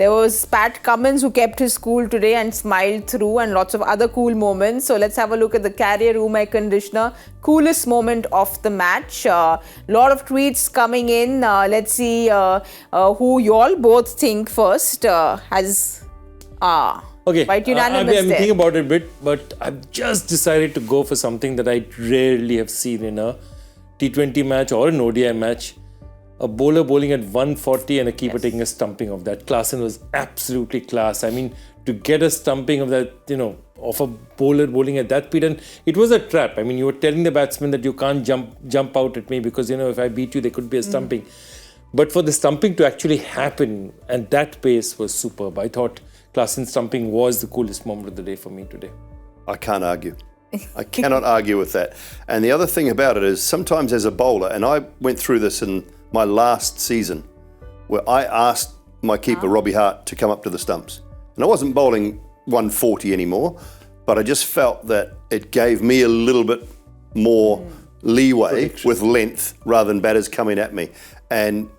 There was Pat Cummins who kept his cool today and smiled through, and lots of other cool moments. So let's have a look at the Carrier Room Air Conditioner coolest moment of the match. Lot of tweets coming in. Let's see who you all both think first. Okay, quite unanimous I'm there. thinking about it a bit, but I've just decided to go for something that I rarely have seen in a T20 match or an ODI match. A bowler bowling at 140 and a keeper taking a stumping of that. Klaasen was absolutely class. I mean, to get a stumping of that, of a bowler bowling at that speed, and it was a trap. I mean, you were telling the batsman that you can't jump out at me because, if I beat you, there could be a stumping. But for the stumping to actually happen and that pace was superb. I thought Klaasen's stumping was the coolest moment of the day for me today. I can't argue. I cannot argue with that. And the other thing about it is sometimes as a bowler, and I went through this in my last season, where I asked my keeper, Robbie Hart, to come up to the stumps. And I wasn't bowling 140 anymore, but I just felt that it gave me a little bit more leeway with length rather than batters coming at me. And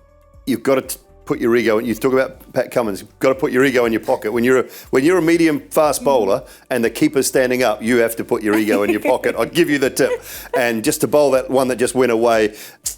you've got to put your ego, and you talk about Pat Cummins, you've got to put your ego in your pocket. When you're a medium fast bowler and the keeper's standing up, you have to put your ego in your pocket. I'll give you the tip. And just to bowl that one that just went away,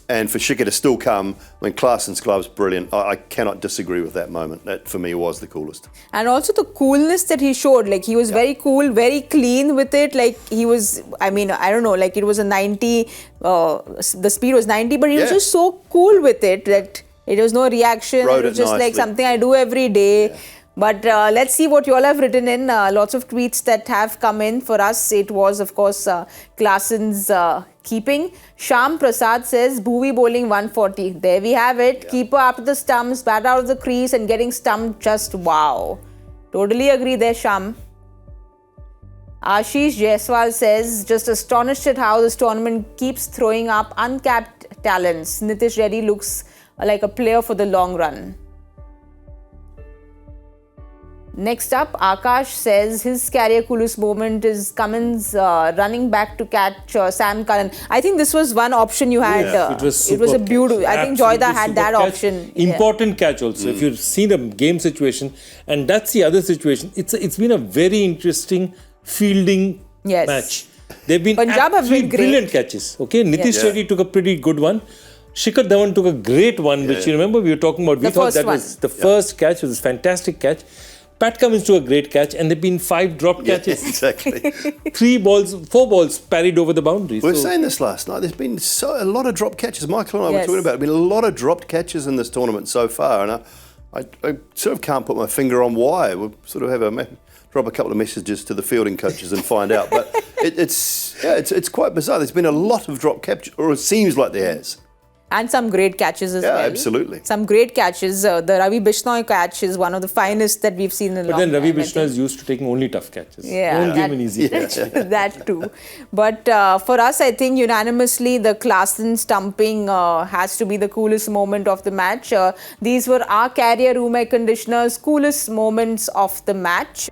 and for Shikhar to still come, Klaasen's glove's brilliant. I cannot disagree with that moment. That for me was the coolest. And also the coolness that he showed, like he was very cool, very clean with it. Like he was, I don't know, like it was a 90, the speed was 90, but he was just so cool with it that it was no reaction. It was just like something I do every day. Yeah. But let's see what you all have written in. Lots of tweets that have come in. For us, it was, of course, Klaasen's keeping. Sham Prasad says, Bhuvi bowling 140. There we have it. Yeah. Keeper after the stumps, bat out of the crease and getting stumped. Just wow. Totally agree there, Sham. Ashish Jaiswal says, just astonished at how this tournament keeps throwing up uncapped talents. Nitish Reddy looks like a player for the long run. Next up, Akash says his career coolest moment is Cummins running back to catch Sam Curran. I think this was one option you had. It was a beautiful. I think Joyda had that catch. Option. Important catch also. If you've seen a game situation, and that's the other situation. It's been a very interesting fielding match. They've been brilliant catches. Okay, Nitish Reddy took a pretty good one. Shikhar Dhawan took a great one, which you remember we were talking about. We thought that was the first catch, was a fantastic catch. Pat Cummins took a great catch, and there have been 5 dropped catches. Exactly. 4 balls parried over the boundaries. We were saying this last night. There's been a lot of dropped catches. Michael and I were talking about it. There's been a lot of dropped catches in this tournament so far, and I sort of can't put my finger on why. We'll sort of drop a couple of messages to the fielding coaches and find out. But it's quite bizarre. There's been a lot of dropped catches, or it seems like there has. And some great catches as well. Yeah, absolutely. Some great catches. The Ravi Bishnoi catch is one of the finest that we've seen in a long time. But then Ravi Bishnoi is used to taking only tough catches. Yeah, don't give him an easy catch. That too. But for us, I think unanimously, the Klaasen stumping has to be the coolest moment of the match. These were our Carrier Room Air Conditioners' coolest moments of the match.